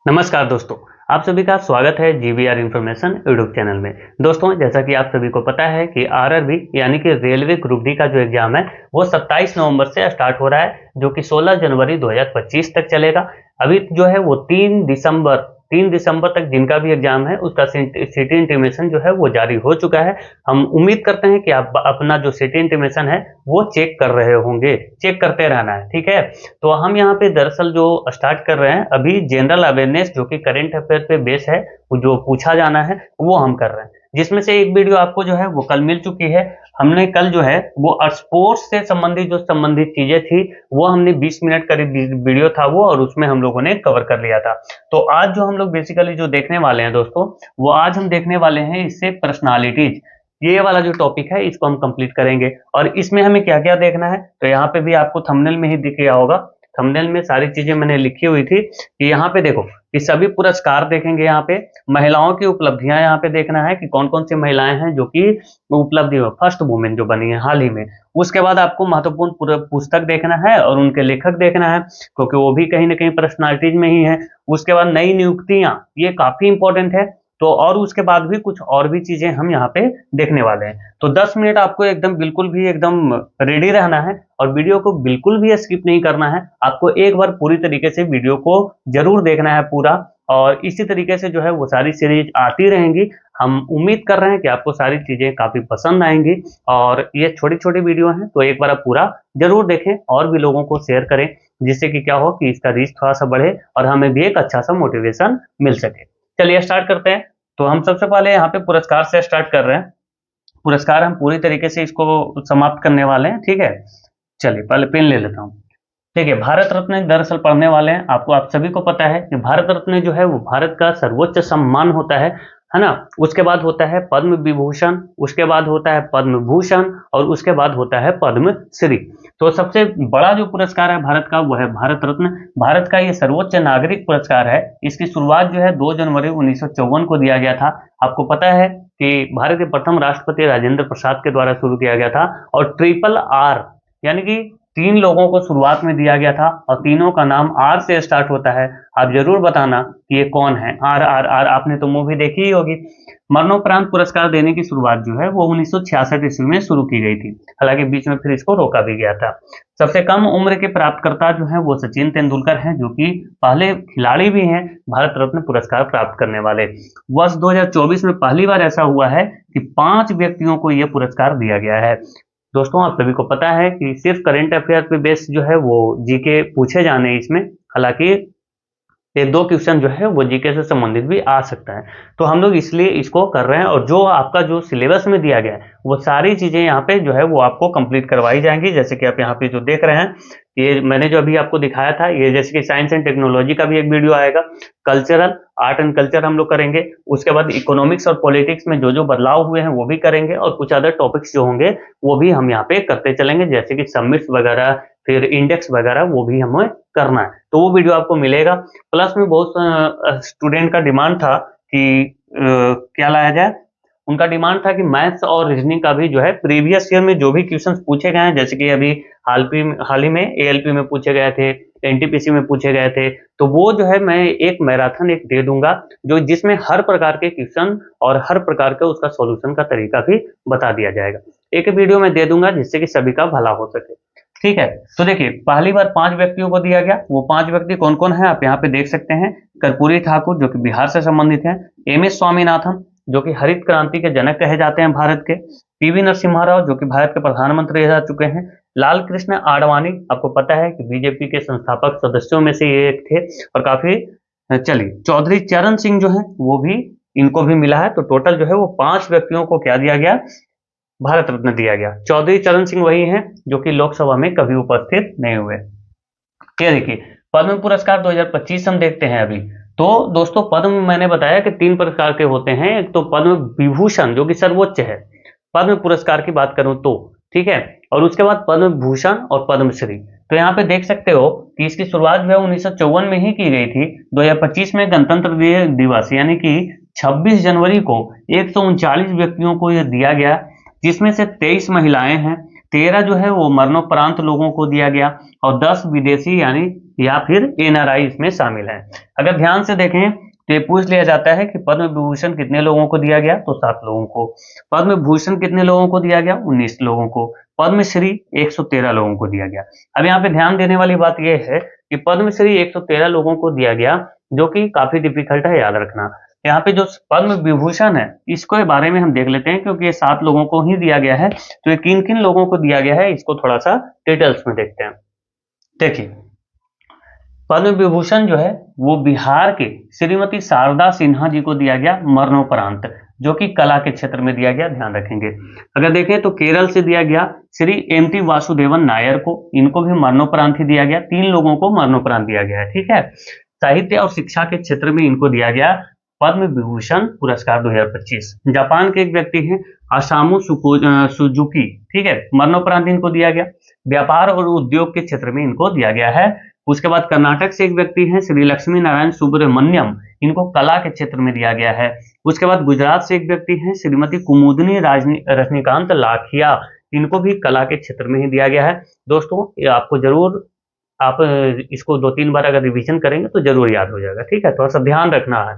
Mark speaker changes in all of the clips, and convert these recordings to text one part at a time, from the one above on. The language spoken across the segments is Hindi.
Speaker 1: नमस्कार दोस्तों, आप सभी का स्वागत है जीवीआर इन्फॉर्मेशन यूट्यूब चैनल में। दोस्तों, जैसा कि आप सभी को पता है कि आरआरबी यानी कि रेलवे ग्रुप डी का जो एग्जाम है वो 27 नवंबर से स्टार्ट हो रहा है, जो कि 16 जनवरी 2025 तक चलेगा। अभी जो है वो 3 दिसंबर तक जिनका भी एग्जाम है उसका सिटी इंटीमेशन जो है वो जारी हो चुका है। हम उम्मीद करते हैं कि आप अपना जो सिटी इंटीमेशन है वो चेक कर रहे होंगे, चेक करते रहना है, ठीक है। तो हम यहाँ पे दरअसल जो स्टार्ट कर रहे हैं अभी जनरल अवेयरनेस, जो कि करंट अफेयर पे बेस है, जो पूछा जाना है वो हम कर रहे हैं, जिसमें से एक वीडियो आपको जो है वो कल मिल चुकी है। हमने कल जो है वो स्पोर्ट्स से संबंधित चीजें थी वो हमने 20 मिनट करीब वीडियो था वो, और उसमें हम लोगों ने कवर कर लिया था। तो आज जो हम लोग बेसिकली जो देखने वाले हैं दोस्तों, वो आज हम देखने वाले हैं इससे पर्सनालिटीज, ये वाला जो टॉपिक है इसको हम कंप्लीट करेंगे। और इसमें हमें क्या क्या देखना है, तो यहाँ पे भी आपको थंबनेल में ही दिख गया होगा, थंबनेल में सारी चीजें मैंने लिखी हुई थी कि यहाँ पे देखो कि सभी पुरस्कार देखेंगे। यहाँ पे महिलाओं की उपलब्धियां यहाँ पे देखना है कि कौन कौन सी महिलाएं हैं जो कि उपलब्धि फर्स्ट वुमेन जो बनी है हाल ही में। उसके बाद आपको महत्वपूर्ण पुस्तक देखना है और उनके लेखक देखना है, क्योंकि वो भी कहीं ना कहीं पर्सनालिटीज में ही है। उसके बाद नई नियुक्तियां, ये काफी इंपॉर्टेंट है। तो और उसके बाद भी कुछ और भी चीजें हम यहाँ पे देखने वाले हैं। तो 10 मिनट आपको एकदम बिल्कुल भी एकदम रेडी रहना है और वीडियो को बिल्कुल भी स्किप नहीं करना है। आपको एक बार पूरी तरीके से वीडियो को जरूर देखना है पूरा, और इसी तरीके से जो है वो सारी सीरीज आती रहेंगी। हम उम्मीद कर रहे हैं कि आपको सारी चीजें काफी पसंद आएंगी, और ये छोटी छोटी वीडियो हैं तो एक बार आप पूरा जरूर देखें और भी लोगों को शेयर करें, जिससे कि क्या हो कि इसका रीच थोड़ा सा बढ़े और हमें भी एक अच्छा सा मोटिवेशन मिल सके। चलिए स्टार्ट करते हैं। तो हम सबसे पहले यहाँ पे पुरस्कार से स्टार्ट कर रहे हैं। पुरस्कार हम पूरी तरीके से इसको समाप्त करने वाले हैं, ठीक है। चलिए पहले पेन ले लेता हूँ। ठीक है, भारत रत्न दरअसल पढ़ने वाले हैं। आप सभी को पता है कि भारत रत्न जो है वो भारत का सर्वोच्च सम्मान होता है ना। उसके बाद होता है पद्म विभूषण, उसके बाद होता है पद्म भूषण, और उसके बाद होता है पद्म श्री। तो सबसे बड़ा जो पुरस्कार है भारत का वो है भारत रत्न। भारत का ये सर्वोच्च नागरिक पुरस्कार है। इसकी शुरुआत जो है 2 जनवरी 1954 को दिया गया था। आपको पता है कि भारत के प्रथम राष्ट्रपति राजेंद्र प्रसाद के द्वारा शुरू किया गया था, और RRR यानी कि 3 लोगों को शुरुआत में दिया गया था, और तीनों का नाम आर से स्टार्ट होता है। आप जरूर बताना कि ये कौन है। RRR आपने तो मूवी देखी ही होगी। मरणोपरांत पुरस्कार देने की शुरुआत जो है वो 1966 ईस्वी में शुरू की गई थी, हालांकि बीच में फिर इसको रोका भी गया था। सबसे कम उम्र के प्राप्तकर्ता जो है वो सचिन तेंदुलकर हैं, जो कि पहले खिलाड़ी भी हैं भारत रत्न पुरस्कार प्राप्त करने वाले। वर्ष 2024 में पहली बार ऐसा हुआ है कि 5 व्यक्तियों को यह पुरस्कार दिया गया है। दोस्तों, आप सभी को पता है कि सिर्फ करंट अफेयर पे बेस जो है वो जीके पूछे जाने इसमें, हालांकि 1-2 क्वेश्चन जो है वो जीके से संबंधित भी आ सकता है। तो हम लोग इसलिए इसको कर रहे हैं, और जो आपका जो सिलेबस में दिया गया है वो सारी चीजें यहाँ पे जो है वो आपको कंप्लीट करवाई जाएंगी। जैसे कि आप यहाँ पे जो देख रहे हैं, ये मैंने जो अभी आपको दिखाया था, ये जैसे कि साइंस एंड टेक्नोलॉजी का भी एक वीडियो आएगा, कल्चरल आर्ट एंड कल्चर हम लोग करेंगे। उसके बाद इकोनॉमिक्स और पॉलिटिक्स में जो जो बदलाव हुए हैं वो भी करेंगे, और कुछ अदर टॉपिक्स जो होंगे वो भी हम यहाँ पे करते चलेंगे, जैसे कि समिट्स वगैरह, फिर इंडेक्स वगैरह, वो भी हमें करना है। तो वो वीडियो आपको मिलेगा। प्लस में बहुत स्टूडेंट का डिमांड था कि क्या लाया जाए। उनका डिमांड था कि मैथ्स और रीजनिंग का भी जो है प्रीवियस ईयर में जो भी क्वेश्चंस पूछे गए हैं, जैसे कि अभी हाल ही में एएलपी में पूछे गए थे, एनटीपीसी में पूछे गए थे, तो वो जो है मैं एक मैराथन एक दे दूंगा, जो जिसमें हर प्रकार के क्वेश्चन और हर प्रकार का उसका सॉल्यूशन का तरीका भी बता दिया जाएगा। एक वीडियो में दे दूंगा जिससे कि सभी का भला हो सके, ठीक है। तो देखिए, पहली बार 5 व्यक्तियों को दिया गया। वो 5 व्यक्ति कौन कौन है आप यहाँ पे देख सकते हैं। कर्पूरी ठाकुर, जो कि बिहार से संबंधित है। एमएस स्वामीनाथन, जो कि हरित क्रांति के जनक कहे जाते हैं भारत के। पीवी नरसिम्हा राव, जो कि भारत के प्रधानमंत्री रह चुके हैं। लाल कृष्ण आडवाणी, आपको पता है कि बीजेपी के संस्थापक सदस्यों में से ये एक थे, और काफी चलिए चौधरी चरण सिंह जो है वो भी, इनको भी मिला है। तो टोटल जो है वो 5 व्यक्तियों को क्या दिया गया, भारत रत्न दिया गया। चौधरी चरण सिंह वही हैं जो कि लोकसभा में कभी उपस्थित नहीं हुए। ये देखिए, पद्म पुरस्कार 2025 हम देखते हैं अभी। तो दोस्तों, पद्म मैंने बताया कि 3 प्रकार के होते हैं। एक तो पद्म विभूषण, जो कि सर्वोच्च है पद्म पुरस्कार की बात करूं तो, ठीक है, और उसके बाद पद्म भूषण और पद्मश्री। तो यहाँ पे देख सकते हो कि इसकी शुरुआत जो है 1954 में ही की गई थी। 2025 में गणतंत्र दिवस यानी कि 26 जनवरी को 139 व्यक्तियों को यह दिया गया, जिसमें से 23 महिलाएं हैं, 13 जो है वो मरणोपरांत लोगों को दिया गया और 10 विदेशी यानी या फिर एनआरआई इसमें शामिल है। अगर ध्यान से देखें तो ये पूछ लिया जाता है कि पद्म विभूषण कितने लोगों को दिया गया, तो 7 लोगों को। पद्म विभूषण कितने लोगों को दिया गया, 19 लोगों को। पद्मश्री 113 लोगों को दिया गया। अब यहाँ पे ध्यान देने वाली बात यह है कि पद्मश्री 113 लोगों को दिया गया, जो कि काफी डिफिकल्ट है याद रखना। यहाँ पे जो पद्म विभूषण है इसके बारे में हम देख लेते हैं, क्योंकि ये 7 लोगों को ही दिया गया है। तो ये किन किन लोगों को दिया गया है इसको थोड़ा सा डिटेल्स में देखते हैं। देखिए, पद्म विभूषण जो है वो बिहार के श्रीमती शारदा सिन्हा जी को दिया गया मरणोपरांत, जो कि कला के क्षेत्र में दिया गया, ध्यान रखेंगे। अगर देखें तो केरल से दिया गया श्री एम.टी. वासुदेवन नायर को, इनको भी मरणोपरांत ही दिया गया। 3 लोगों को मरणोपरांत दिया गया है, ठीक है। साहित्य और शिक्षा के क्षेत्र में इनको दिया गया पद्म विभूषण पुरस्कार 2025। जापान के एक व्यक्ति हैं असामू सुजुकी, ठीक है, मरणोपरांत इनको दिया गया। व्यापार और उद्योग के क्षेत्र में इनको दिया गया है। उसके बाद कर्नाटक से एक व्यक्ति हैं श्री लक्ष्मी नारायण सुब्रमण्यम, इनको कला के क्षेत्र में दिया गया है। उसके बाद गुजरात से एक व्यक्ति हैं श्रीमती कुमुदनी रजनीकांत लाखिया, इनको भी कला के क्षेत्र में ही दिया गया है। दोस्तों ये आपको जरूर, आप इसको 2-3 बार अगर रिवीजन करेंगे तो जरूर याद हो जाएगा, ठीक है, थोड़ा सा ध्यान रखना है।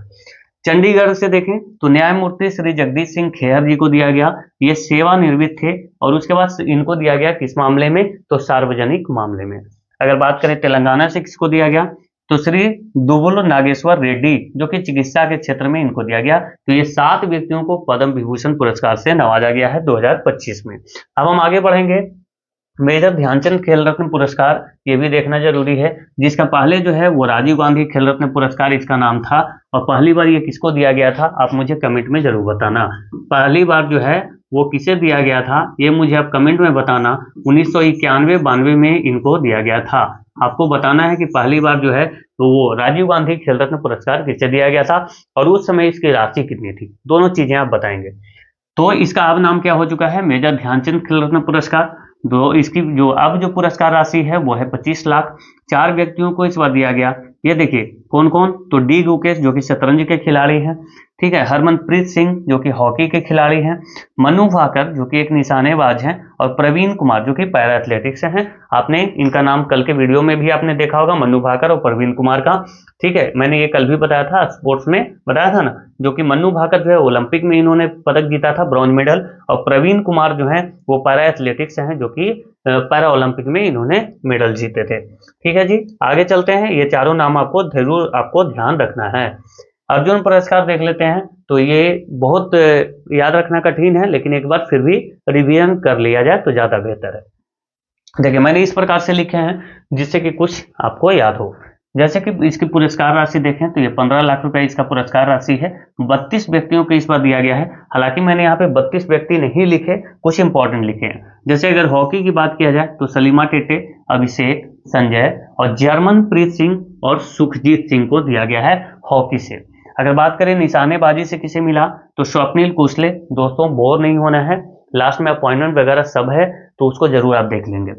Speaker 1: चंडीगढ़ से देखें तो न्यायमूर्ति श्री जगदीश सिंह खेहर जी को दिया गया, ये सेवानिवृत्त थे। और उसके बाद इनको दिया गया किस मामले में, तो सार्वजनिक मामले में। अगर बात करें तेलंगाना से किसको दिया गया, तो श्री दुबुल नागेश्वर रेड्डी, जो कि चिकित्सा के क्षेत्र में इनको दिया गया। तो ये 7 व्यक्तियों को पद्म विभूषण पुरस्कार से नवाजा गया है 2025 में। अब हम आगे बढ़ेंगे। मेजर ध्यानचंद खेल रत्न पुरस्कार, ये भी देखना जरूरी है, जिसका पहले जो है वो राजीव गांधी खेल रत्न पुरस्कार इसका नाम था। और पहली बार ये किसको दिया गया था, आप मुझे कमेंट में जरूर बताना। पहली बार जो है वो किसे दिया गया था, ये मुझे आप कमेंट में बताना। 1991-92 में इनको दिया गया था। आपको बताना है कि पहली बार जो है तो वो राजीव गांधी खेल रत्न पुरस्कार किसे दिया गया था और उस समय इसकी राशि कितनी थी, दोनों चीजें आप बताएंगे। तो इसका अब नाम क्या हो चुका है, मेजर ध्यानचंद खेल रत्न पुरस्कार। इसकी जो अब जो पुरस्कार राशि है वो है 25 लाख। 4 व्यक्तियों को इस बार दिया गया। ये देखिए कौन कौन, तो डी गुकेश जो कि शतरंज के खिलाड़ी हैं, ठीक है, हरमनप्रीत सिंह जो कि हॉकी के खिलाड़ी हैं, मनु भाकर जो कि एक निशानेबाज हैं, और प्रवीण कुमार जो कि पैरा एथलेटिक्स से हैं। आपने इनका नाम कल के वीडियो में भी आपने देखा होगा, मनु भाकर और प्रवीण कुमार का, ठीक है। मैंने ये कल भी बताया था, स्पोर्ट्स में बताया था ना, जो कि मनु भाकर जो है ओलंपिक में इन्होंने पदक जीता था, ब्रॉन्ज मेडल। और प्रवीण कुमार जो है वो पैरा एथलेटिक्स से हैं, जो कि पैरा ओलंपिक में इन्होंने मेडल जीते थे, ठीक है जी। आगे चलते हैं, ये चारों नाम आपको जरूर आपको ध्यान रखना है। अर्जुन पुरस्कार देख लेते हैं, तो ये बहुत याद रखना कठिन है, लेकिन एक बार फिर भी रिवीजन कर लिया जाए तो ज्यादा बेहतर है। देखिए मैंने इस प्रकार से लिखे हैं जिससे कि कुछ आपको याद हो। जैसे कि इसकी पुरस्कार राशि देखें तो ये 15 लाख रुपए इसका पुरस्कार राशि है। 32 व्यक्तियों को इस बार दिया गया है। हालांकि मैंने यहाँ पे 32 व्यक्ति नहीं लिखे, कुछ इंपॉर्टेंट लिखे हैं। जैसे अगर हॉकी की बात किया जाए तो सलीमा टेटे, अभिषेक, संजय और जर्मनप्रीत सिंह और सुखजीत सिंह को दिया गया है हॉकी से। अगर बात करें निशानेबाजी से किसे मिला, तो स्वप्निल कुशले। दोस्तों बोर नहीं होना है, लास्ट में अपॉइंटमेंट वगैरह सब है, तो उसको जरूर आप देख लेंगे।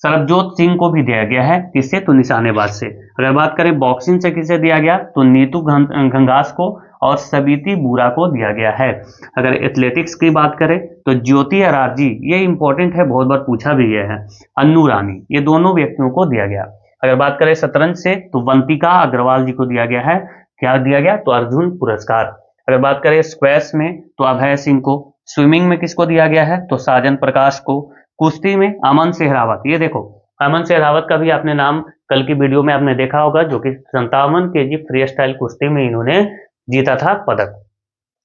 Speaker 1: सरबजोत सिंह को भी दिया गया है, किससे, तो निशानेबाज से। अगर बात करें बॉक्सिंग से किसे दिया गया, तो नीतू घंगास को और सबिती बुरा को दिया गया है। अगर एथलेटिक्स की बात करें तो ज्योति अराजी, ये इंपॉर्टेंट है, बहुत बार पूछा भी गया है, अन्नू रानी, ये दोनों व्यक्तियों को दिया गया। अगर बात करें शतरंज से तो वंतिका अग्रवाल जी को दिया गया है, क्या दिया गया, तो अर्जुन पुरस्कार। अगर बात करें स्क्वैश में तो अभय सिंह को। स्विमिंग में किसको दिया गया है, तो साजन प्रकाश को। कुश्ती में अमन सेहरावत, ये देखो अमन सेहरावत का भी आपने नाम कल की वीडियो में आपने देखा होगा, जो कि 57 kg फ्री स्टाइल कुश्ती में इन्होंने जीता था पदक।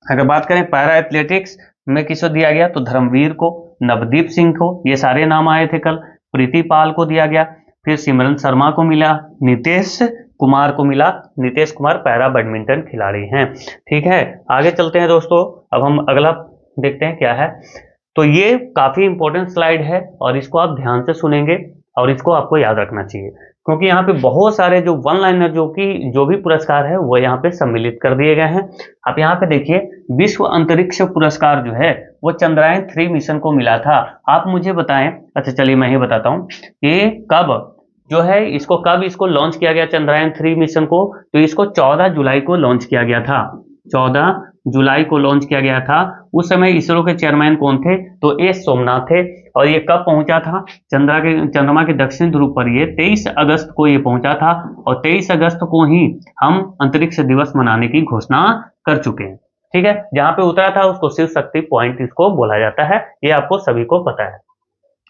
Speaker 1: अगर बात करें पैरा एथलेटिक्स में किसको दिया गया, तो धर्मवीर को, नवदीप सिंह को, ये सारे नाम आए थे कल। प्रीति पाल को दिया गया, फिर सिमरन शर्मा को मिला, नीतीश कुमार को मिला। नीतीश कुमार पैरा बैडमिंटन खिलाड़ी हैं, ठीक है। आगे चलते हैं दोस्तों, अब हम अगला देखते हैं क्या है। तो ये काफी इंपॉर्टेंट स्लाइड है और इसको आप ध्यान से सुनेंगे और इसको आपको याद रखना चाहिए, क्योंकि यहाँ पे बहुत सारे जो वन लाइनर जो भी पुरस्कार है वो यहाँ पे सम्मिलित कर दिए गए हैं। आप यहाँ पे देखिए, विश्व अंतरिक्ष पुरस्कार जो है वो चंद्रयान 3 मिशन को मिला था। आप मुझे बताएं, अच्छा चलिए मैं ही बताता हूँ, ये कब जो है इसको लॉन्च किया गया चंद्रयान 3 मिशन को, तो इसको 14 जुलाई को लॉन्च किया गया था। 14 जुलाई को लॉन्च किया गया था। उस समय इसरो के चेयरमैन कौन थे? तो एस सोमनाथ थे। और ये कब पहुंचा था? चंद्रमा के दक्षिण ध्रुव पर ये 23 अगस्त को ये पहुंचा था, और 23 अगस्त को ही हम अंतरिक्ष दिवस मनाने की घोषणा कर चुके हैं। ठीक है, जहां पे उतरा था उसको शिव शक्ति पॉइंट इसको बोला जाता है, ये आपको सभी को पता है।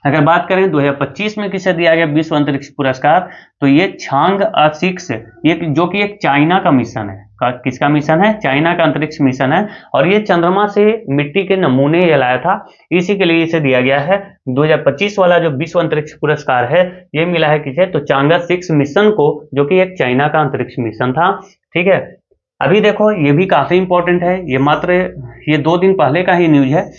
Speaker 1: अगर बात करें 2025 में किसे दिया गया विश्व अंतरिक्ष पुरस्कार, तो ये छांग 6, ये जो कि एक चाइना का मिशन है। किसका मिशन है? चाइना का अंतरिक्ष मिशन है, और ये चंद्रमा से मिट्टी के नमूने ये लाया था, इसी के लिए इसे दिया गया है। 2025 वाला जो विश्व अंतरिक्ष पुरस्कार है ये मिला है किसे? तो चांगा 6 मिशन को, जो कि एक चाइना का अंतरिक्ष मिशन था। ठीक है, अभी देखो ये भी काफी इंपॉर्टेंट है, ये 2 दिन पहले का ही न्यूज है।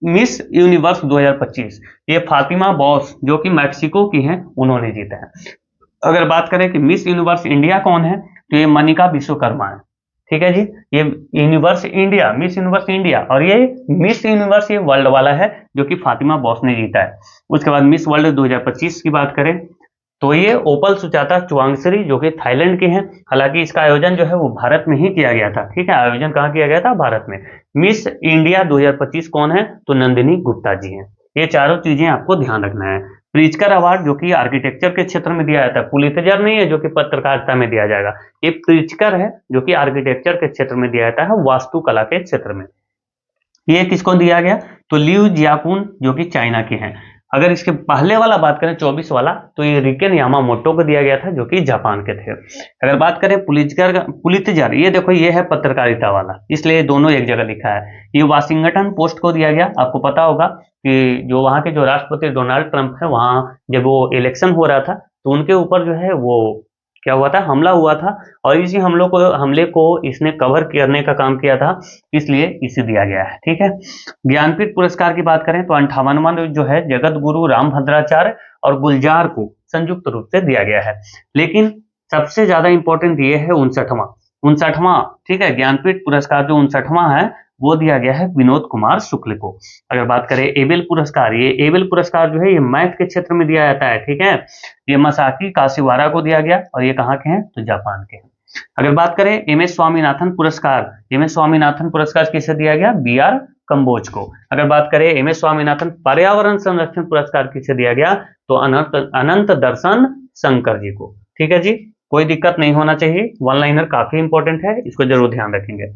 Speaker 1: मिस यूनिवर्स 2025 ये फातिमा बॉस जो कि मैक्सिको की हैं, उन्होंने जीता है। अगर बात करें कि मिस यूनिवर्स इंडिया कौन है, तो ये मनिका विश्वकर्मा है। ठीक है जी, ये universe India, miss universe India, और ये मिस यूनिवर्स ये वर्ल्ड वाला है जो कि फातिमा बॉस ने जीता है। उसके बाद मिस वर्ल्ड 2025 की बात करें तो ये ओपल सुचाता चुवांगसरी जो कि थाईलैंड के हैं। हालांकि इसका आयोजन जो है वो भारत में ही किया गया था। ठीक है, आयोजन कहाँ किया गया था? भारत में। मिस इंडिया 2025 कौन है? तो नंदिनी गुप्ता जी हैं। ये चारों चीजें आपको ध्यान रखना है। प्रिज्कर अवार्ड जो कि आर्किटेक्चर के क्षेत्र में दिया जाता है, पुलित्जर नहीं है जो कि पत्रकारिता में दिया जाएगा, ये प्रिज्कर है जो कि आर्किटेक्चर के क्षेत्र में दिया जाता है, वास्तुकला के क्षेत्र में। ये किसको दिया गया? तो लियू जियाकुन जो कि चाइना के हैं। अगर इसके पहले वाला बात करें 24 वाला, तो ये रिकेन यामामोटो को दिया गया था जो कि जापान के थे। अगर बात करें पुलित्जर, ये देखो ये है पत्रकारिता वाला, इसलिए दोनों एक जगह लिखा है। ये वाशिंगटन पोस्ट को दिया गया। आपको पता होगा कि जो वहां के जो राष्ट्रपति डोनाल्ड ट्रंप है, वहां जब वो इलेक्शन हो रहा था तो उनके ऊपर जो है वो क्या हुआ था? हमला हुआ था, और इसी हमले को इसने कवर करने का काम किया था, इसलिए इसे दिया गया है। ठीक है, ज्ञानपीठ पुरस्कार की बात करें तो 58वां जो है जगत गुरु रामभद्राचार्य और गुलजार को संयुक्त रूप से दिया गया है। लेकिन सबसे ज्यादा इंपॉर्टेंट ये है 59वां। ठीक है, ज्ञानपीठ पुरस्कार जो 59वां है वो दिया गया है विनोद कुमार शुक्ल को। अगर बात करें एबेल पुरस्कार, ये एबेल पुरस्कार जो है ये मैथ के क्षेत्र में दिया जाता है। ठीक है, ये मसाकी काशीवारा को दिया गया, और ये कहाँ के हैं? तो जापान के हैं। अगर बात करें एम एस स्वामीनाथन पुरस्कार, एम एस स्वामीनाथन पुरस्कार किसे दिया गया? बी आर कंबोज को। अगर बात करें एम एस स्वामीनाथन पर्यावरण संरक्षण पुरस्कार किसे दिया गया? तो अनंत दर्शन शंकर जी को। ठीक है जी, कोई दिक्कत नहीं होना चाहिए, वन लाइनर काफी इंपॉर्टेंट है, इसको जरूर ध्यान रखेंगे।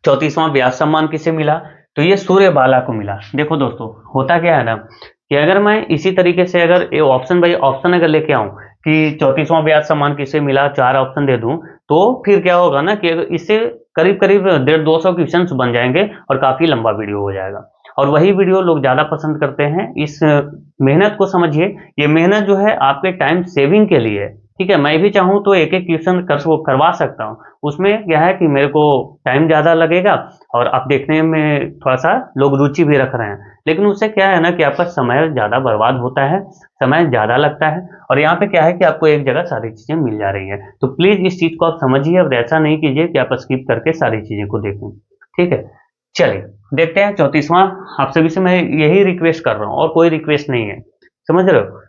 Speaker 1: 34वां व्यास सम्मान किसे मिला? तो ये सूर्यबाला को मिला। देखो दोस्तों, होता क्या है ना कि अगर मैं इसी तरीके से अगर ये ऑप्शन बाई ऑप्शन अगर लेके आऊं कि 34वां व्यास सम्मान किसे मिला, 4 ऑप्शन दे दूं, तो फिर क्या होगा ना कि इससे करीब करीब 150-200 क्वेश्चंस बन जाएंगे और काफी लंबा वीडियो हो जाएगा, और वही वीडियो लोग ज्यादा पसंद करते हैं। इस मेहनत को समझिए, ये मेहनत जो है आपके टाइम सेविंग के लिए है। ठीक है, मैं भी चाहूं तो एक क्वेश्चन करवा सकता हूं, उसमें क्या है कि मेरे को टाइम ज्यादा लगेगा और आप देखने में थोड़ा सा लोग रुचि भी रख रहे हैं, लेकिन उससे क्या है ना कि आपका समय ज्यादा बर्बाद होता है, समय ज्यादा लगता है, और यहाँ पे क्या है कि आपको एक जगह सारी चीजें मिल जा रही है। तो प्लीज इस चीज को आप समझिए और ऐसा नहीं कीजिए कि आप स्किप करके सारी चीजें को देखें। ठीक है, चलिए देखते हैं 34वां। आप सभी से मैं यही रिक्वेस्ट कर रहा हूँ और कोई रिक्वेस्ट नहीं है, समझ रहे हो।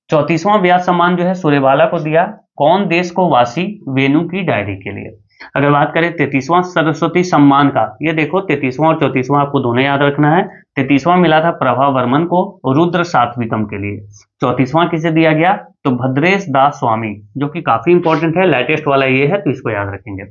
Speaker 1: 34वां व्यास सम्मान जो है सूर्यबाला को दिया, कौन देश को वासी? वेणु की डायरी के लिए। अगर बात करें 33वां सरस्वती सम्मान का, ये देखो 33वां और 34वां आपको दोनों याद रखना है। 33वां मिला था प्रभा वर्मन को रुद्र सात्विकम के लिए। 34वां किसे दिया गया? तो भद्रेश दास स्वामी, जो कि काफी इंपॉर्टेंट है, लेटेस्ट वाला ये है, तो इसको याद रखेंगे।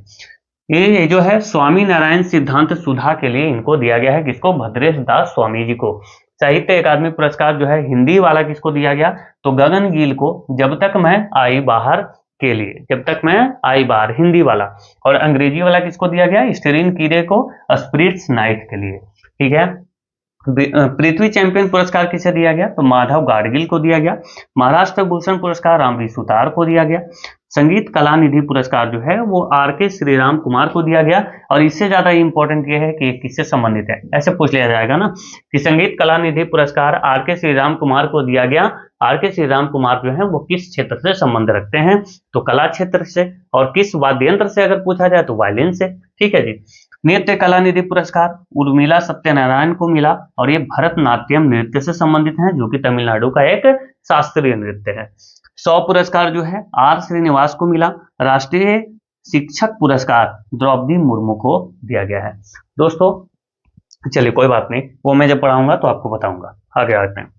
Speaker 1: ये जो है स्वामी नारायण सिद्धांत सुधा के लिए इनको दिया गया है, किसको? भद्रेश दास स्वामी जी को। साहित्य अकादमी पुरस्कार जो है हिंदी वाला किसको दिया गया? तो गगन गिल को, जब तक मैं आई बाहर के लिए, जब तक मैं आई बाहर, हिंदी वाला। और अंग्रेजी वाला किसको दिया गया? स्टेरिन कीरे को स्पिरिट्स नाइट के लिए। ठीक है, पृथ्वी चैंपियन पुरस्कार किसे दिया गया? तो माधव गाडगिल को दिया गया। महाराष्ट्र भूषण पुरस्कार रामवी सुतार को दिया गया। संगीत कला निधि पुरस्कार जो है वो आर के श्रीराम कुमार को दिया गया, और इससे ज्यादा इंपॉर्टेंट ये है कि किससे संबंधित है, ऐसे पूछ लिया जाएगा ना कि संगीत कला निधि पुरस्कार आर के श्रीराम कुमार को दिया गया। आर के श्रीराम कुमार जो है वो किस क्षेत्र से संबंध रखते हैं? तो कला क्षेत्र से। और किस वाद्य यंत्र से अगर पूछा जाए तो वायलिन से। ठीक है जी। नृत्य कला निधि पुरस्कार उर्मिला सत्यनारायण को मिला, और ये भरतनाट्यम नृत्य से संबंधित है, जो कि तमिलनाडु का एक शास्त्रीय नृत्य है। 100 पुरस्कार जो है आर श्रीनिवास को मिला, राष्ट्रीय शिक्षक पुरस्कार द्रौपदी मुर्मू को दिया गया है। दोस्तों चलिए कोई बात नहीं, वो मैं जब पढ़ाऊंगा तो आपको बताऊंगा। आगे आते हैं।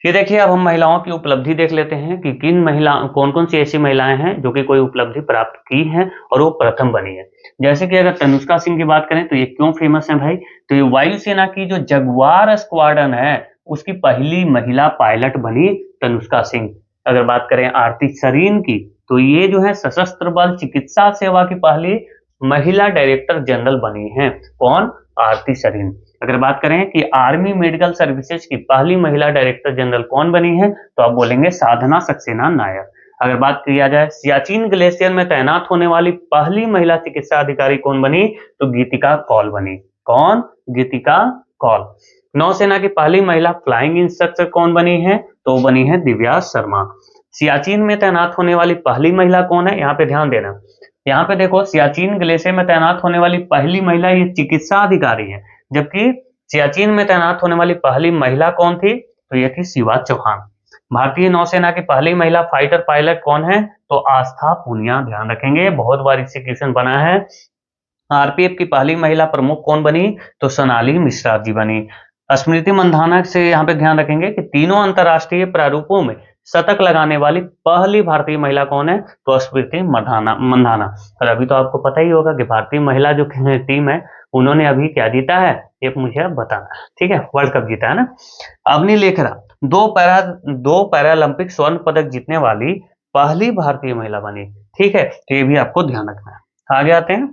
Speaker 1: ये देखिए अब हम महिलाओं की उपलब्धि देख लेते हैं कि किन महिला कौन कौन सी ऐसी महिलाएं हैं जो कि कोई उपलब्धि प्राप्त की हैं और वो प्रथम बनी है। जैसे कि अगर तनुष्का सिंह की बात करें तो ये क्यों फेमस है भाई, तो ये वायुसेना की जो जगुआर स्क्वाड्रन है उसकी पहली महिला पायलट बनी तनुष्का सिंह। अगर बात करें आरती सरीन की तो ये जो है सशस्त्र बल चिकित्सा सेवा की पहली महिला डायरेक्टर जनरल बनी है। कौन? आरती सरीन। अगर बात करें कि आर्मी मेडिकल सर्विसेज की पहली महिला डायरेक्टर जनरल कौन बनी है तो आप बोलेंगे साधना सक्सेना नायर। अगर बात किया जाए सियाचिन ग्लेशियर में तैनात होने वाली पहली महिला चिकित्सा अधिकारी कौन बनी, तो गीतिका कौल बनी। कौन? गीतिका कौल। नौसेना की पहली महिला फ्लाइंग इंस्ट्रक्टर कौन बनी है, तो बनी है दिव्या शर्मा। सियाचिन में तैनात होने वाली पहली महिला कौन है, यहाँ पे ध्यान देना। यहाँ पे देखो सियाचिन ग्लेशियर में तैनात होने वाली पहली महिला ये चिकित्सा अधिकारी है, जबकि सियाचिन में तैनात होने वाली पहली महिला कौन थी, तो ये थी शिवा चौहान। भारतीय नौसेना की पहली महिला फाइटर पायलट कौन है, तो आस्था पूनिया। ध्यान रखेंगे, बहुत बार इससे क्वेश्चन बना है। आरपीएफ की पहली महिला प्रमुख कौन बनी, तो सोनाली मिश्रा जी बनी। स्मृति मंधाना से यहाँ पे ध्यान रखेंगे कि तीनों अंतरराष्ट्रीय प्रारूपों में शतक लगाने वाली पहली भारतीय महिला कौन है, तो स्मृति मंधाना। और अभी तो आपको पता ही होगा कि भारतीय महिला जो टीम है उन्होंने अभी क्या जीता है, ये मुझे अब बताना, ठीक है, वर्ल्ड कप जीता है ना। अवनी लेखरा दो पैरालंपिक स्वर्ण पदक जीतने वाली पहली भारतीय महिला बनी। ठीक है, तो ये भी आपको ध्यान रखना है। आगे आते हैं।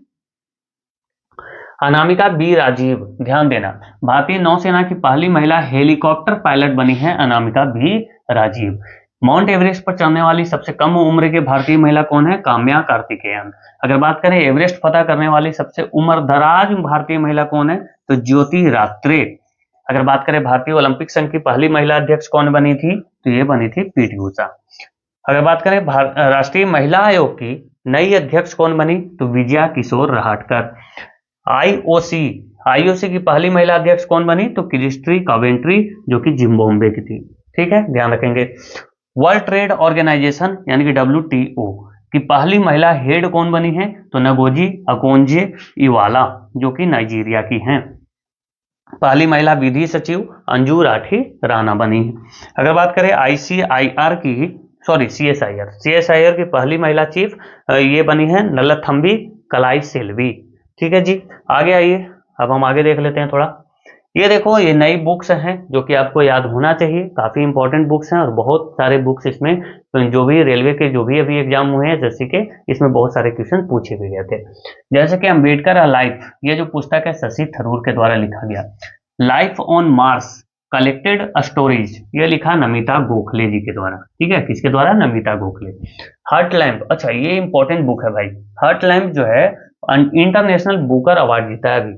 Speaker 1: अनामिका बी राजीव। ध्यान देना, भारतीय नौसेना की पहली महिला हेलीकॉप्टर पायलट बनी है Anamika B Rajeev. Mount Everest पर चढ़ने वाली सबसे कम उम्र की भारतीय महिला कौन है, काम्या कार्तिकेयन। अगर बात करें एवरेस्ट फतह करने वाली सबसे उम्रदराज भारतीय महिला कौन है, तो ज्योति रात्रे। अगर बात करें भारतीय ओलंपिक संघ की पहली महिला अध्यक्ष कौन बनी थी, तो ये बनी थी पीटी ऊषा। अगर बात करें राष्ट्रीय महिला आयोग की नई अध्यक्ष कौन बनी, तो विजया किशोर रहाटकर। आईओसी की पहली महिला अध्यक्ष कौन बनी, तो क्रिस्टी कवेंट्री, जो कि जिम्बाब्वे की थी। ठीक है, ध्यान रखेंगे। वर्ल्ड ट्रेड ऑर्गेनाइजेशन यानी कि WTO की पहली महिला हेड कौन बनी है, तो नगोजी अकोंजे इवाला, जो कि नाइजीरिया की हैं। पहली महिला विधि सचिव अंजू राठी राणा बनी है। अगर बात करें CSIR की पहली महिला चीफ ये बनी है नलथम्बी कलाई सेल्वी। ठीक है जी, आगे आइए, अब हम आगे देख लेते हैं थोड़ा। ये देखो, ये नई बुक्स हैं जो कि आपको याद होना चाहिए, काफी इंपॉर्टेंट बुक्स हैं और बहुत सारे बुक्स इसमें जो भी रेलवे के जो भी अभी एग्जाम हुए हैं जैसे कि इसमें बहुत सारे क्वेश्चन पूछे भी गए थे। जैसे कि अम्बेडकर अ लाइफ, ये जो पुस्तक है शशि थरूर के द्वारा लिखा गया। Life on Mars collected stories, ये लिखा नमिता गोखले जी के द्वारा। ठीक है, किसके द्वारा, नमिता गोखले। हर्ट लैम्प, अच्छा ये इंपॉर्टेंट बुक है भाई। हर्ट लैम्प जो है इंटरनेशनल बुकर अवार्ड जीता है अभी,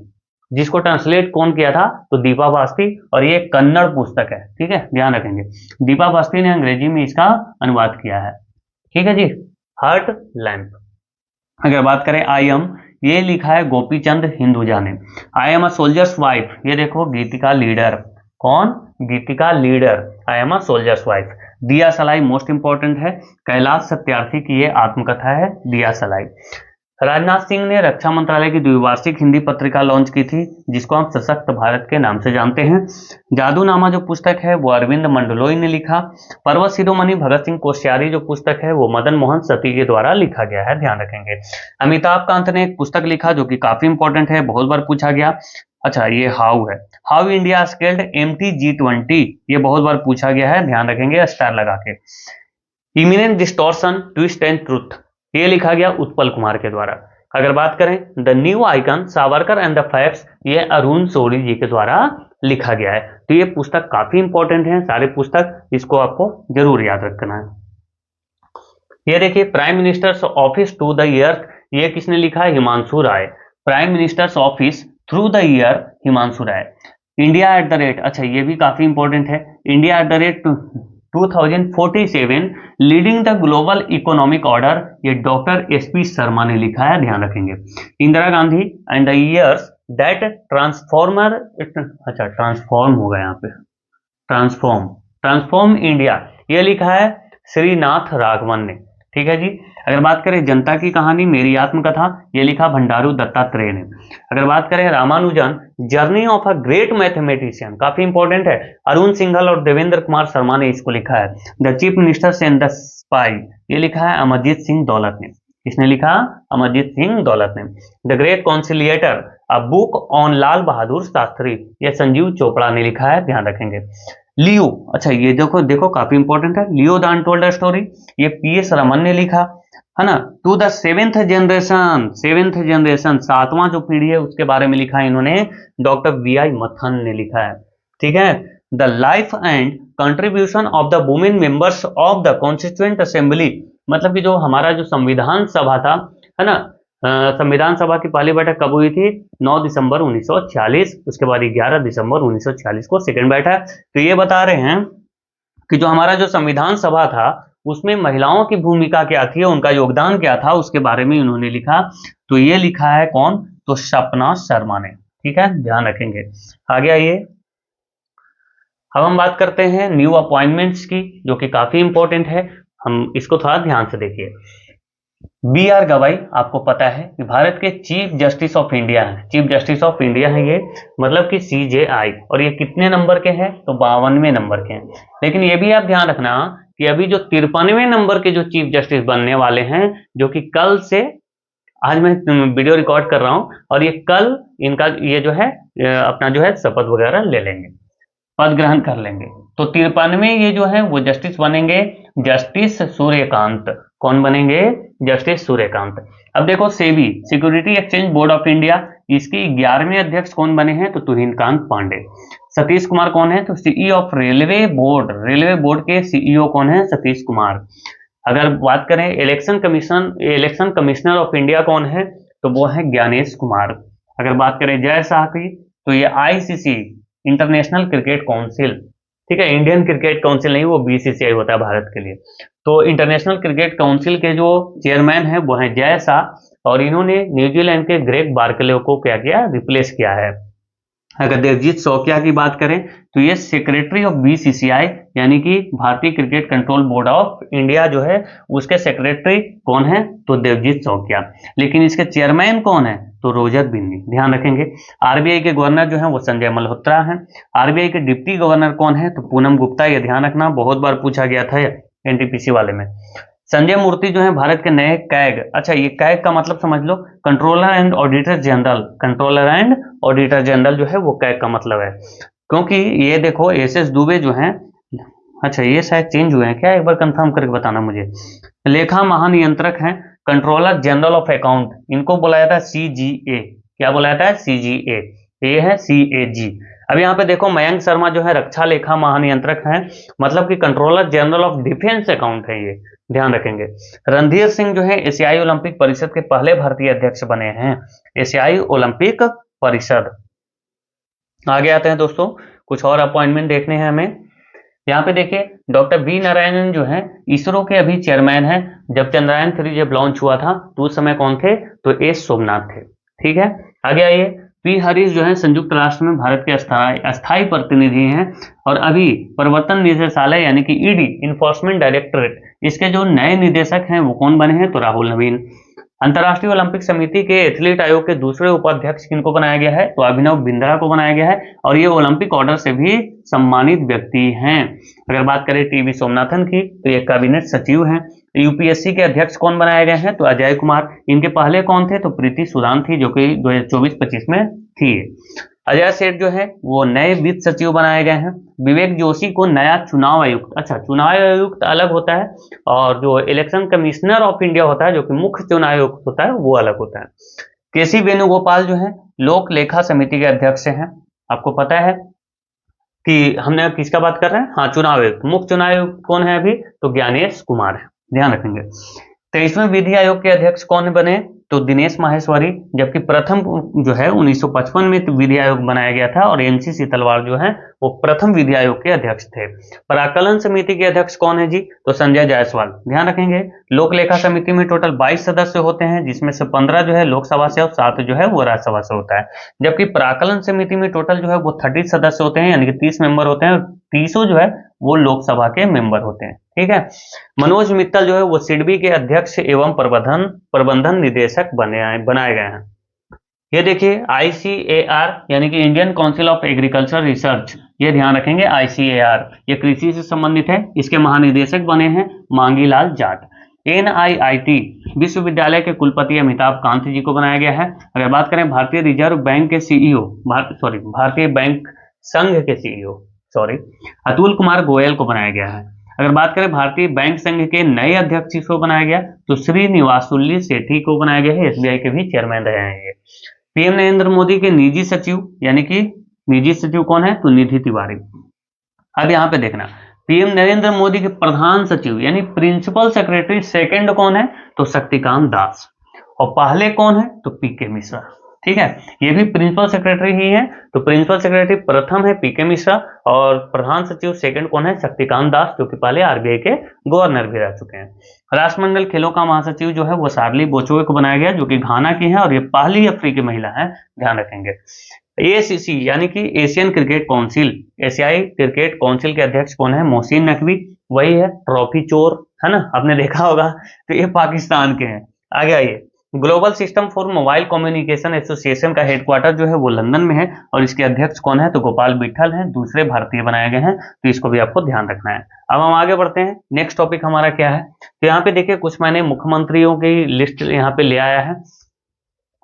Speaker 1: जिसको ट्रांसलेट कौन किया था, तो दीपा बास्ती, और ये कन्नड़ पुस्तक है। ठीक है, ध्यान रखेंगे, दीपा बास्ती ने अंग्रेजी में इसका अनुवाद किया है। ठीक है जी, हर्ट लैम्प। अगर बात करें आई एम, ये लिखा है गोपी चंद हिंदुजा ने। I am a soldier's wife, ये देखो गीतिका लीडर। कौन? Geetika leader, I am a soldier's wife. दिया सलाई मोस्ट इंपॉर्टेंट है, कैलाश सत्यार्थी की ये आत्मकथा है दिया सलाई। राजनाथ सिंह ने रक्षा मंत्रालय की द्विवार्षिक हिंदी पत्रिका लॉन्च की थी जिसको हम सशक्त भारत के नाम से जानते हैं। जादूनामा जो पुस्तक है वो अरविंद मंडलोई ने लिखा। पर्वत शिरोमणि भगत सिंह कोश्यारी जो पुस्तक है वो मदन मोहन सती के द्वारा लिखा गया है, ध्यान रखेंगे। अमिताभ कांत ने एक पुस्तक लिखा जो कि काफी इंपॉर्टेंट है, बहुत बार पूछा गया। अच्छा, ये हाउ है, हाउ इंडिया स्केल्ड MTG20, ये बहुत बार पूछा गया है, ध्यान रखेंगे स्टार लगा के। Imminent distortion twist and truth, ये लिखा गया उत्पल कुमार के द्वारा। अगर बात करें the new icon Savarkar and the facts, ये अरुण सोरी जी के द्वारा लिखा गया है। तो ये पुस्तक काफी इंपॉर्टेंट है, सारे पुस्तक, इसको आपको जरूर याद रखना है। ये देखिए prime minister's office to the year, ये किसने लिखा है, Himanshu Rai. Prime minister's office through the year, Himanshu Rai. India at the rate, अच्छा ये भी काफी इंपॉर्टेंट है, India at the rate 2047 leading the global economic order, ये डॉक्टर SP शर्मा ने लिखा है, ध्यान रखेंगे। Indira Gandhi and the years that transformer, अच्छा ट्रांसफॉर्म होगा यहाँ पे, ट्रांसफॉर्म इंडिया, ये लिखा है श्रीनाथ राघवन ने। ठीक है जी, अगर बात करें जनता की कहानी मेरी आत्मकथा, ये लिखा भंडारू दत्तात्रेय ने। अगर बात करें Ramanujan journey of a great mathematician, काफी इंपॉर्टेंट है, अरुण सिंघल और देवेंद्र कुमार शर्मा ने इसको लिखा है। The chief minister and the spy, ये लिखा है अमरजीत सिंह दौलत ने। किसने लिखा? अमरजीत सिंह दौलत ने। The great conciliator, a book on Lal Bahadur Shastri, ये संजीव चोपड़ा ने लिखा है, ध्यान रखेंगे। लियो, अच्छा ये देखो देखो काफी इंपॉर्टेंट है, लियो द अनटोल्ड स्टोरी, ये पीएस रमन ने लिखा है ना। टू द सेवेंथ जनरेशन, सातवां जो पीढ़ी है उसके बारे में लिखा है इन्होंने, डॉक्टर वी.आई. मथन ने लिखा है, ठीक है। The life and contribution of the women members of the constituent assembly, मतलब कि जो हमारा जो संविधान सभा था, है ना, संविधान सभा की पहली बैठक कब हुई थी? 9 दिसंबर 1946, उसके बाद 11 दिसंबर 1946 को सेकंड बैठक। तो ये बता रहे हैं कि जो हमारा जो संविधान सभा था उसमें महिलाओं की भूमिका क्या थी, उनका योगदान क्या था, उसके बारे में इन्होंने लिखा। तो ये लिखा है कौन? तो सपना शर्मा ने, ठीक है, ध्यान रखेंगे। आगे आइए, अब हम बात करते हैं न्यू अपॉइंटमेंट्स की, जो कि काफी इंपॉर्टेंट है, हम इसको थोड़ा ध्यान से देखिए। बी.आर. गवाई, आपको पता है कि भारत के चीफ जस्टिस ऑफ इंडिया हैं, चीफ जस्टिस ऑफ इंडिया है ये, मतलब कि CJI, और ये कितने नंबर के हैं? तो 52वें नंबर के हैं। लेकिन ये भी आप ध्यान रखना कि अभी जो 53वें नंबर के जो चीफ जस्टिस बनने वाले हैं, जो कि कल से, आज मैं वीडियो रिकॉर्ड कर रहा हूं और ये कल इनका ये जो है अपना जो है शपथ वगैरह ले लेंगे, पद ग्रहण कर लेंगे। तो 53वें ये जो है वो जस्टिस बनेंगे जस्टिस सूर्यकांत। कौन बनेंगे? जस्टिस सूर्यकांत। अब देखो SEBI, security exchange board of India, इसकी 11वें अध्यक्ष कौन बने हैं? तो तुहिनकांत पांडे। सतीश कुमार कौन है? तो CEO of railway board, railway board के सीईओ कौन है? सतीश कुमार। अगर बात करें इलेक्शन कमिश्नर ऑफ इंडिया कौन है? तो वो है ज्ञानेश कुमार। अगर बात करें जय शाह की, तो ये ICC, इंटरनेशनल क्रिकेट काउंसिल, ठीक है, इंडियन क्रिकेट काउंसिल नहीं, वो BCCI होता है भारत के लिए। तो इंटरनेशनल क्रिकेट काउंसिल के जो चेयरमैन है वो है जय शाह, और इन्होंने न्यूजीलैंड के ग्रेग बार्कले को क्या किया? रिप्लेस किया है। अगर देवजीत सौकिया की बात करें तो ये सेक्रेटरी ऑफ BCCI, यानी कि भारतीय cricket control board of India जो है उसके सेक्रेटरी कौन है? तो देवजीत सौकिया। लेकिन इसके चेयरमैन कौन है? तो रोजर बिन्नी, ध्यान रखेंगे। RBI के गवर्नर जो है वो संजय मल्होत्रा हैं। RBI के डिप्टी गवर्नर कौन है? तो पूनम गुप्ता, ये ध्यान रखना, बहुत बार पूछा गया था NTPC वाले में। संजय मूर्ति जो है भारत के नए कैग, अच्छा ये कैग का मतलब समझ लो, controller and auditor general, controller and auditor general जो है वो कैग का मतलब है। क्योंकि ये देखो SS दुबे जो हैं, अच्छा ये शायद चेंज हुए हैं क्या, एक बार कंफर्म करके बताना मुझे। लेखा महानियंत्रक हैं, कंट्रोलर जनरल ऑफ अकाउंट, इनको बुलाया था CGA, क्या बुलाया था? CGA, ये है CAG। अब यहाँ पे देखो मयंक शर्मा जो है रक्षा लेखा महानियंत्रक हैं, मतलब कि controller general of defence account है ये, ध्यान रखेंगे। रणधीर सिंह जो है एशियाई ओलंपिक परिषद के पहले भारतीय अध्यक्ष बने हैं, एशियाई ओलंपिक परिषद। आगे आते हैं दोस्तों, कुछ और अपॉइंटमेंट देखने हैं हमें। यहाँ पे देखिए डॉक्टर V नारायणन जो है इसरो के अभी चेयरमैन हैं। जब चंद्रयान 3 जब लॉन्च हुआ था तो उस समय कौन थे? तो S सोमनाथ थे, ठीक है। आगे आइए, P हरीश जो है संयुक्त राष्ट्र में भारत के अस्थायी प्रतिनिधि हैं, और अभी प्रवर्तन निदेशालय यानी कि ED, इन्फोर्समेंट डायरेक्टरेट, इसके जो नए निदेशक हैं वो कौन बने हैं? तो राहुल नवीन। अंतर्राष्ट्रीय ओलंपिक समिति के एथलीट आयोग के दूसरे उपाध्यक्ष किनको बनाया गया है? तो अभिनव बिंद्रा को बनाया गया है, और ये ओलंपिक ऑर्डर से भी सम्मानित व्यक्ति हैं। अगर बात करें TV सोमनाथन की, तो ये कैबिनेट सचिव हैं। UPSC के अध्यक्ष कौन बनाए गए हैं? तो अजय कुमार। इनके पहले कौन थे? तो प्रीति सुदान थी, जो कि 2024-25 में थी। अजय सेठ जो है वो नए वित्त सचिव बनाए गए हैं। विवेक जोशी को नया चुनाव आयुक्त, अच्छा चुनाव आयुक्त अलग होता है, और जो इलेक्शन कमिश्नर ऑफ इंडिया होता है, जो कि मुख्य चुनाव आयुक्त होता है, वो अलग होता है। KC वेणुगोपाल जो है लोक लेखा समिति के अध्यक्ष हैं। आपको पता है कि हमने किसका बात कर रहे हैं? हाँ, चुनाव आयुक्त, मुख्य चुनाव आयुक्त कौन है अभी? तो ज्ञानेश कुमार है, ध्यान रखेंगे। 23वें विधि आयोग के अध्यक्ष कौन बने? तो दिनेश माहेश्वरी। जबकि प्रथम जो है 1955 में विधि आयोग बनाया गया था, और MC सीतलवाड़ जो है वो प्रथम विधि आयोग के अध्यक्ष थे। पराकलन समिति के अध्यक्ष कौन है जी? तो संजय जायसवाल, ध्यान रखेंगे। लोक लेखा समिति में टोटल 22 सदस्य होते हैं, जिसमें से 15 जो है लोकसभा से और 7 जो है वो राज्यसभा से होता है। जबकि पराकलन समिति में टोटल जो है वो 30 सदस्य होते हैं, यानी कि 30 मेंबर होते हैं, और 30 जो है वो लोकसभा के मेंबर होते हैं। ठीक है। मनोज मित्तल जो है वो सिडबी के अध्यक्ष एवं प्रबंधन निदेशक बनाए गए हैं। ये देखिए ICAR यानी कि Indian council of agriculture research, ये ध्यान रखेंगे ICAR, ये कृषि से संबंधित है। इसके महानिदेशक बने हैं मांगीलाल जाट। NIIT विश्वविद्यालय के कुलपति अमिताभ कांत जी को बनाया गया है। अगर बात करें भारतीय रिजर्व बैंक के CEO, भारतीय बैंक संघ के CEO अतुल कुमार गोयल को बनाया गया है। अगर बात करें भारतीय बैंक संघ के नए अध्यक्ष किसको बनाया गया, तो श्रीनिवासुल्ली सेठी को बनाया गया है। SBI के भी चेयरमैन रहे हैं ये। PM नरेंद्र मोदी के निजी सचिव, यानी कि निजी सचिव कौन है, तो निधि तिवारी। अब यहाँ पे देखना, PM नरेंद्र मोदी के प्रधान सचिव यानी प्रिंसिपल सेक्रेटरी सेकंड कौन है, तो शक्तिकांत दास, और पहले कौन है, तो PK मिश्रा। ठीक है, ये भी प्रिंसिपल सेक्रेटरी ही है, तो प्रिंसिपल सेक्रेटरी प्रथम है PK मिश्रा और प्रधान सचिव सेकंड कौन है, शक्तिकांत दास, जो कि पहले RBI के गवर्नर भी रह चुके हैं। राष्ट्रमंडल खेलों का महासचिव जो है वो शार्ली बोचोए को बनाया गया, जो कि घाना की है और ये पहली अफ्रीकी महिला है, ध्यान रखेंगे। ACC यानी कि एशियन क्रिकेट काउंसिल, एशियाई क्रिकेट काउंसिल के अध्यक्ष कौन है, मोहसिन नकवी, वही है ट्रॉफी चोर, है ना, आपने देखा होगा, तो ये पाकिस्तान के हैं। आगे आइए, global system for mobile communication association का हेडक्वार्टर जो है वो लंदन में है और इसके अध्यक्ष कौन है, तो गोपाल बिट्ठल हैं, दूसरे भारतीय बनाए गए हैं, तो इसको भी आपको ध्यान रखना है। अब हम आगे बढ़ते हैं, नेक्स्ट टॉपिक हमारा क्या है, तो यहाँ पे देखिए कुछ मैंने मुख्यमंत्रियों की लिस्ट यहाँ पे ले आया है,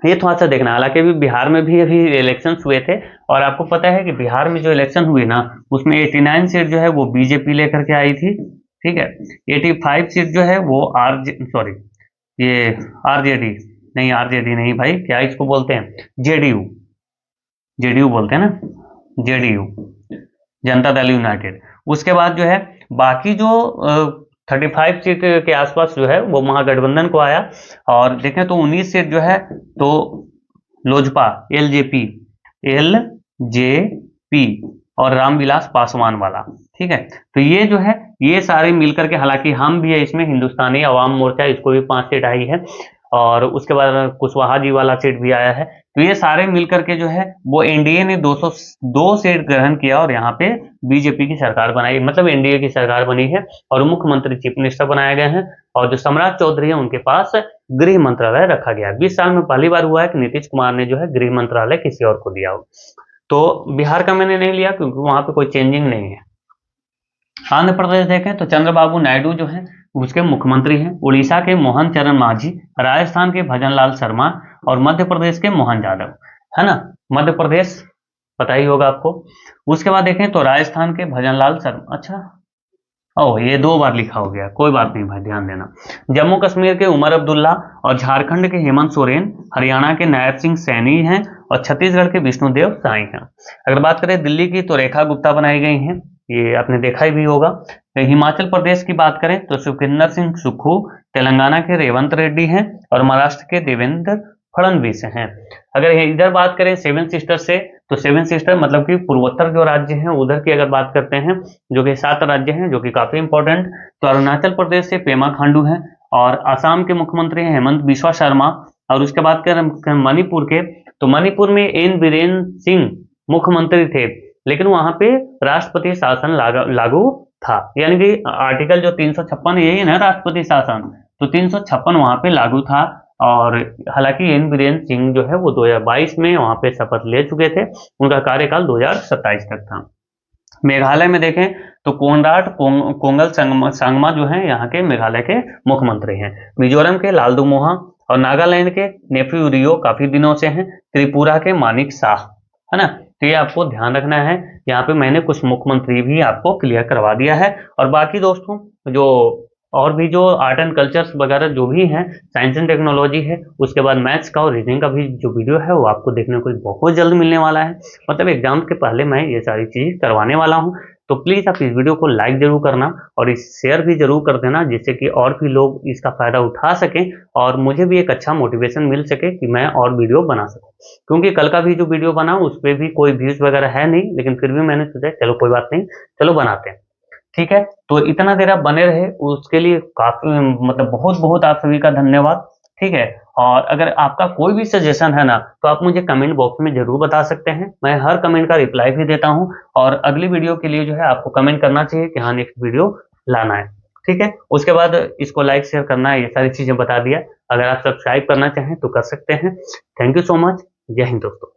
Speaker 1: ये थोड़ा सा देखना। हालांकि अभी बिहार में भी अभी इलेक्शंस हुए थे और आपको पता है कि बिहार में जो इलेक्शन हुए ना, उसमें 89 सीट जो है वो बीजेपी लेकर के आई थी। ठीक है, 85 सीट जो है वो आरजेडी नहीं भाई, क्या इसको बोलते हैं, जेडीयू बोलते हैं ना, जेडीयू, जनता दल यूनाइटेड। उसके बाद जो है बाकी जो 35 सीट के आसपास जो है वो महागठबंधन को आया, और देखें तो 19 सीट जो है तो लोजपा एलजेपी और रामविलास पासवान वाला। ठीक है, तो ये जो है ये सारे मिलकर के, हालांकि हम भी है इसमें, हिंदुस्तानी अवाम मोर्चा, इसको भी 5 सीट आई है, और उसके बाद कुशवाहा जी वाला सीट भी आया है। तो ये सारे मिलकर के जो है वो एनडीए ने 202 सीट ग्रहण किया और यहाँ पे बीजेपी की सरकार बनाई, मतलब एनडीए की सरकार बनी है और मुख्यमंत्री चीफ मिनिस्टर बनाए गए हैं, और जो सम्राट चौधरी है उनके पास गृह मंत्रालय रखा गया। 20 साल में पहली बार हुआ है कि नीतीश कुमार ने जो है गृह मंत्रालय किसी और को दिया हो। तो बिहार का मैंने नहीं लिया क्योंकि वहां पे कोई चेंजिंग नहीं है। आंध्र प्रदेश देखें तो चंद्रबाबू नायडू जो है उसके मुख्यमंत्री हैं, उड़ीसा के मोहन चरण मांझी, राजस्थान के भजनलाल शर्मा और मध्य प्रदेश के मोहन यादव, है ना, मध्य प्रदेश पता ही होगा आपको। उसके बाद देखें तो राजस्थान के भजनलाल शर्मा, अच्छा ओह ये 2 बार लिखा हो गया, कोई बात नहीं भाई, ध्यान देना। जम्मू कश्मीर के उमर अब्दुल्ला और झारखंड के हेमंत सोरेन, हरियाणा के नायब सिंह सैनी हैं और छत्तीसगढ़ के विष्णुदेव साई हैं। अगर बात करें दिल्ली की तो रेखा गुप्ता बनाई गई हैं, ये आपने देखा ही भी होगा। हिमाचल प्रदेश की बात करें तो सुखविंदर सिंह सुक्खू, तेलंगाना के रेवंत रेड्डी हैं और महाराष्ट्र के देवेंद्र फडणवीस हैं। अगर इधर बात करें 7 सिस्टर से, तो 7 सिस्टर मतलब कि पूर्वोत्तर जो राज्य हैं उधर की अगर बात करते हैं, जो कि 7 राज्य हैं, जो कि काफी इंपॉर्टेंट, तो अरुणाचल प्रदेश से पेमा खांडू हैं और आसाम के मुख्यमंत्री हैं हेमंत बिस्वा शर्मा। और उसके बाद करें मणिपुर के, तो मणिपुर में एन बीरेन सिंह मुख्यमंत्री थे, लेकिन वहां पे राष्ट्रपति शासन लागू था, यानी कि आर्टिकल जो 356 यही है ना राष्ट्रपति शासन, तो 356 वहां पे लागू था। और हालांकि एन बीरेन सिंह जो है वो 2022 में वहां पे शपथ ले चुके थे, उनका कार्यकाल 2027 तक था। मेघालय में देखें तो कोनराड कोंगल संगमा जो है यहाँ के मेघालय के मुख्यमंत्री हैं। मिजोरम के लालदुमोहा और नागालैंड के नेफ्यू रियो काफी दिनों से हैं। त्रिपुरा के मानिक शाह, है ना, तो ये आपको ध्यान रखना है। यहाँ पे मैंने कुछ मुख्यमंत्री भी आपको क्लियर करवा दिया है। और बाकी दोस्तों जो और भी जो आर्ट एंड कल्चर्स वगैरह जो भी हैं, साइंस एंड टेक्नोलॉजी है, उसके बाद मैथ्स का और रीजनिंग का भी जो वीडियो है वो आपको देखने को बहुत जल्द मिलने वाला है। मतलब एग्जाम के पहले मैं ये सारी चीज करवाने वाला हूँ, तो प्लीज आप इस वीडियो को लाइक जरूर करना और इस शेयर भी जरूर कर देना, जिससे कि और भी लोग इसका फायदा उठा सकें और मुझे भी एक अच्छा मोटिवेशन मिल सके कि मैं और वीडियो बना सकूं। क्योंकि कल का भी जो वीडियो बना उस पर भी कोई व्यूज वगैरह है नहीं, लेकिन फिर भी मैंने सोचा चलो कोई बात नहीं, चलो बनाते हैं। ठीक है, तो इतना देर आप बने रहे उसके लिए काफी मतलब बहुत बहुत आप सभी का धन्यवाद। ठीक है, और अगर आपका कोई भी सजेशन है ना, तो आप मुझे कमेंट बॉक्स में जरूर बता सकते हैं, मैं हर कमेंट का रिप्लाई भी देता हूँ। और अगली वीडियो के लिए जो है आपको कमेंट करना चाहिए कि हाँ नेक्स्ट वीडियो लाना है, ठीक है। उसके बाद इसको लाइक शेयर करना है, ये सारी चीजें बता दिया। अगर आप सब्सक्राइब करना चाहें तो कर सकते हैं। Thank you so much. जय हिंद दोस्तों।